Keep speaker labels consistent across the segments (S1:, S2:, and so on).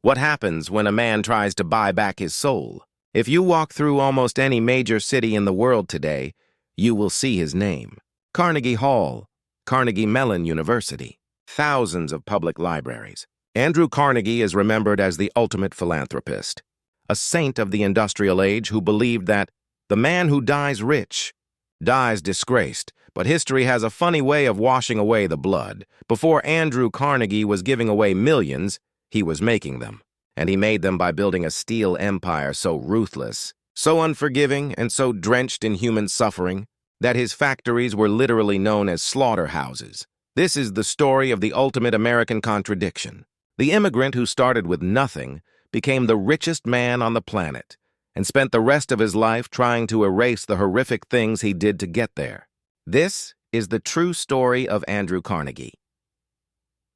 S1: What happens when a man tries to buy back his soul? If you walk through almost any major city in the world today, you will see his name. Carnegie Hall, Carnegie Mellon University, thousands of public libraries. Andrew Carnegie is remembered as the ultimate philanthropist, a saint of the industrial age who believed that the man who dies rich dies disgraced, but history has a funny way of washing away the blood. Before Andrew Carnegie was giving away millions, he was making them. And he made them by building a steel empire so ruthless, so unforgiving, and so drenched in human suffering that his factories were literally known as slaughterhouses. This is the story of the ultimate American contradiction. The immigrant who started with nothing became the richest man on the planet and spent the rest of his life trying to erase the horrific things he did to get there. This is the true story of Andrew Carnegie.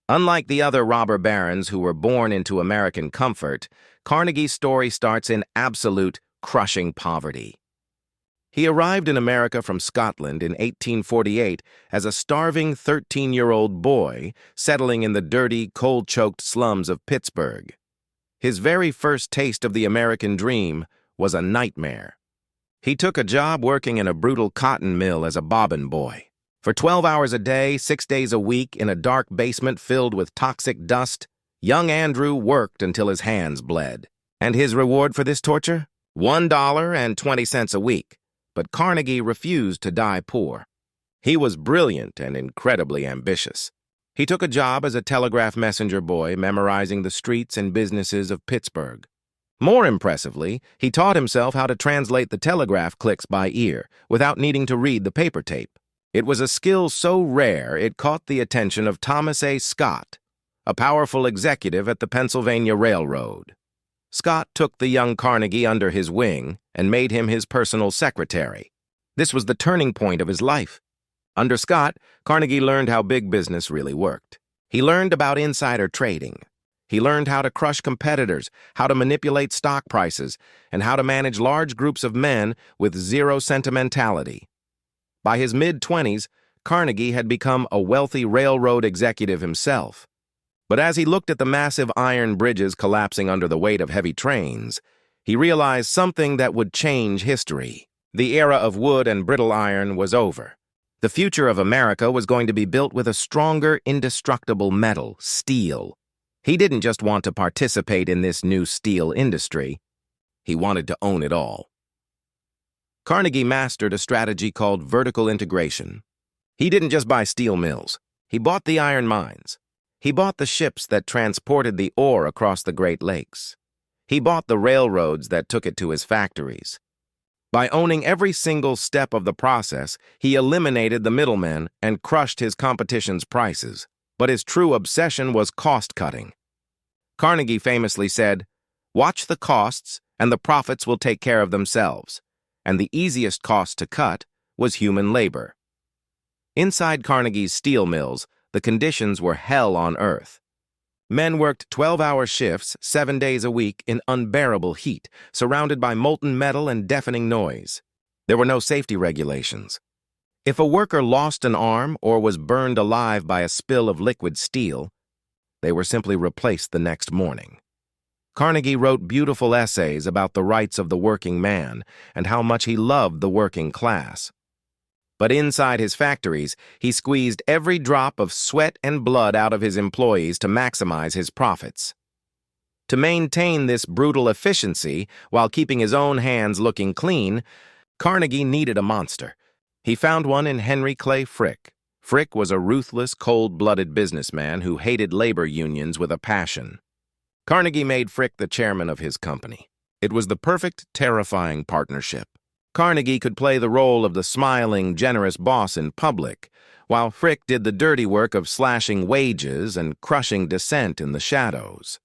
S1: Unlike the other robber barons who were born into American comfort, Carnegie's story starts in absolute, crushing poverty. He arrived in America from Scotland in 1848 as a starving 13-year-old boy settling in the dirty, cold-choked slums of Pittsburgh. His very first taste of the American dream was a nightmare. He took a job working in a brutal cotton mill as a bobbin boy. For 12 hours a day, 6 days a week, in a dark basement filled with toxic dust, young Andrew worked until his hands bled. And his reward for this torture? $1.20 a week. But Carnegie refused to die poor. He was brilliant and incredibly ambitious. He took a job as a telegraph messenger boy, memorizing the streets and businesses of Pittsburgh. More impressively, he taught himself how to translate the telegraph clicks by ear, without needing to read the paper tape. It was a skill so rare it caught the attention of Thomas A. Scott, a powerful executive at the Pennsylvania Railroad. Scott took the young Carnegie under his wing and made him his personal secretary. This was the turning point of his life. Under Scott, Carnegie learned how big business really worked. He learned about insider trading. He learned how to crush competitors, how to manipulate stock prices, and how to manage large groups of men with zero sentimentality. By his mid-20s, Carnegie had become a wealthy railroad executive himself. But as he looked at the massive iron bridges collapsing under the weight of heavy trains, he realized something that would change history. The era of wood and brittle iron was over. The future of America was going to be built with a stronger, indestructible metal, steel. He didn't just want to participate in this new steel industry. He wanted to own it all. Carnegie mastered a strategy called vertical integration. He didn't just buy steel mills. He bought the iron mines. He bought the ships that transported the ore across the Great Lakes. He bought the railroads that took it to his factories. By owning every single step of the process, he eliminated the middlemen and crushed his competition's prices. But his true obsession was cost-cutting. Carnegie famously said, "Watch the costs, and the profits will take care of themselves." And the easiest cost to cut was human labor. Inside Carnegie's steel mills, the conditions were hell on earth. Men worked 12-hour shifts, 7 days a week, in unbearable heat, surrounded by molten metal and deafening noise. There were no safety regulations. If a worker lost an arm or was burned alive by a spill of liquid steel, they were simply replaced the next morning. Carnegie wrote beautiful essays about the rights of the working man and how much he loved the working class. But inside his factories, he squeezed every drop of sweat and blood out of his employees to maximize his profits. To maintain this brutal efficiency while keeping his own hands looking clean, Carnegie needed a monster. He found one in Henry Clay Frick. Frick was a ruthless, cold-blooded businessman who hated labor unions with a passion. Carnegie made Frick the chairman of his company. It was the perfect, terrifying partnership. Carnegie could play the role of the smiling, generous boss in public, while Frick did the dirty work of slashing wages and crushing dissent in the shadows.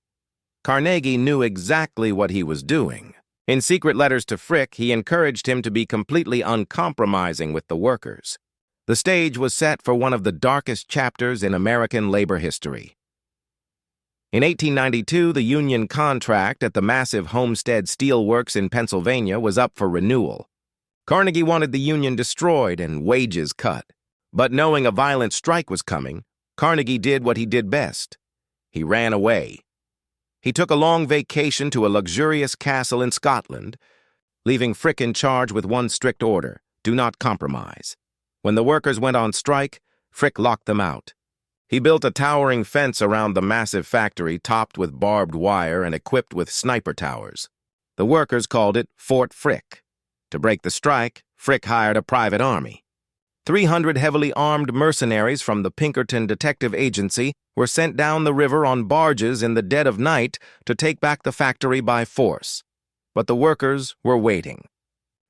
S1: Carnegie knew exactly what he was doing. In secret letters to Frick, he encouraged him to be completely uncompromising with the workers. The stage was set for one of the darkest chapters in American labor history. In 1892, the union contract at the massive Homestead Steel Works in Pennsylvania was up for renewal. Carnegie wanted the union destroyed and wages cut. But knowing a violent strike was coming, Carnegie did what he did best. He ran away. He took a long vacation to a luxurious castle in Scotland, leaving Frick in charge with one strict order: do not compromise. When the workers went on strike, Frick locked them out. He built a towering fence around the massive factory, topped with barbed wire and equipped with sniper towers. The workers called it Fort Frick. To break the strike, Frick hired a private army. 300 heavily armed mercenaries from the Pinkerton Detective Agency were sent down the river on barges in the dead of night to take back the factory by force. But the workers were waiting.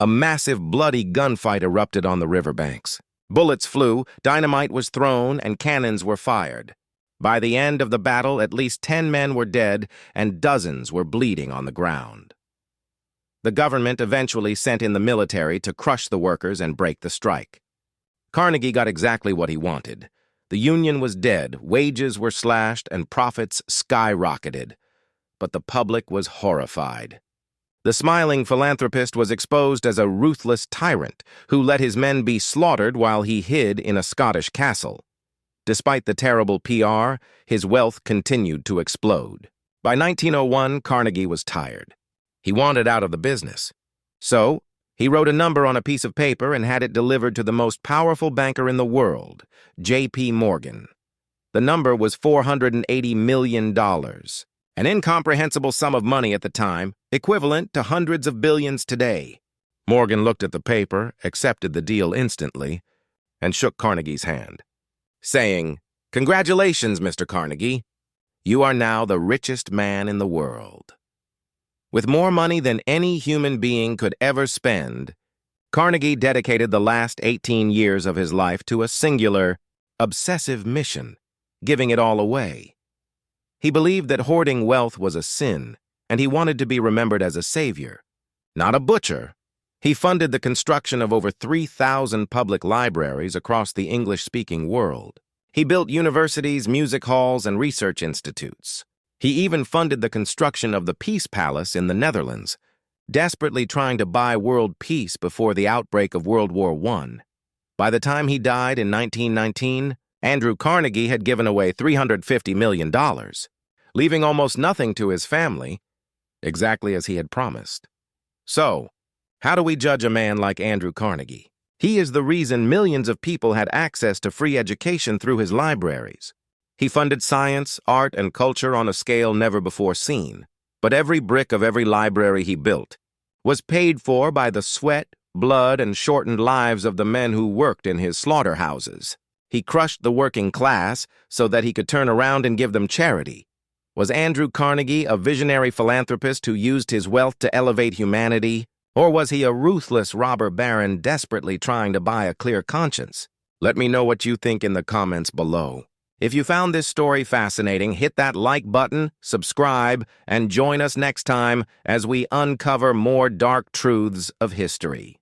S1: A massive, bloody gunfight erupted on the riverbanks. Bullets flew, dynamite was thrown, and cannons were fired. By the end of the battle, at least 10 men were dead, and dozens were bleeding on the ground. The government eventually sent in the military to crush the workers and break the strike. Carnegie got exactly what he wanted. The union was dead, wages were slashed, and profits skyrocketed. But the public was horrified. The smiling philanthropist was exposed as a ruthless tyrant who let his men be slaughtered while he hid in a Scottish castle. Despite the terrible PR, his wealth continued to explode. By 1901, Carnegie was tired. He wanted out of the business. So, he wrote a number on a piece of paper and had it delivered to the most powerful banker in the world, J.P. Morgan. The number was $480 million. An incomprehensible sum of money at the time, equivalent to hundreds of billions today. Morgan looked at the paper, accepted the deal instantly, and shook Carnegie's hand, saying, "Congratulations, Mr. Carnegie. You are now the richest man in the world." With more money than any human being could ever spend, Carnegie dedicated the last 18 years of his life to a singular, obsessive mission, giving it all away. He believed that hoarding wealth was a sin, and he wanted to be remembered as a savior, not a butcher. He funded the construction of over 3,000 public libraries across the English-speaking world. He built universities, music halls, and research institutes. He even funded the construction of the Peace Palace in the Netherlands, desperately trying to buy world peace before the outbreak of World War I. By the time he died in 1919, Andrew Carnegie had given away $350 million, leaving almost nothing to his family, exactly as he had promised. So, how do we judge a man like Andrew Carnegie? He is the reason millions of people had access to free education through his libraries. He funded science, art, and culture on a scale never before seen. But every brick of every library he built was paid for by the sweat, blood, and shortened lives of the men who worked in his slaughterhouses. He crushed the working class so that he could turn around and give them charity. Was Andrew Carnegie a visionary philanthropist who used his wealth to elevate humanity? Or was he a ruthless robber baron desperately trying to buy a clear conscience? Let me know what you think in the comments below. If you found this story fascinating, hit that like button, subscribe, and join us next time as we uncover more dark truths of history.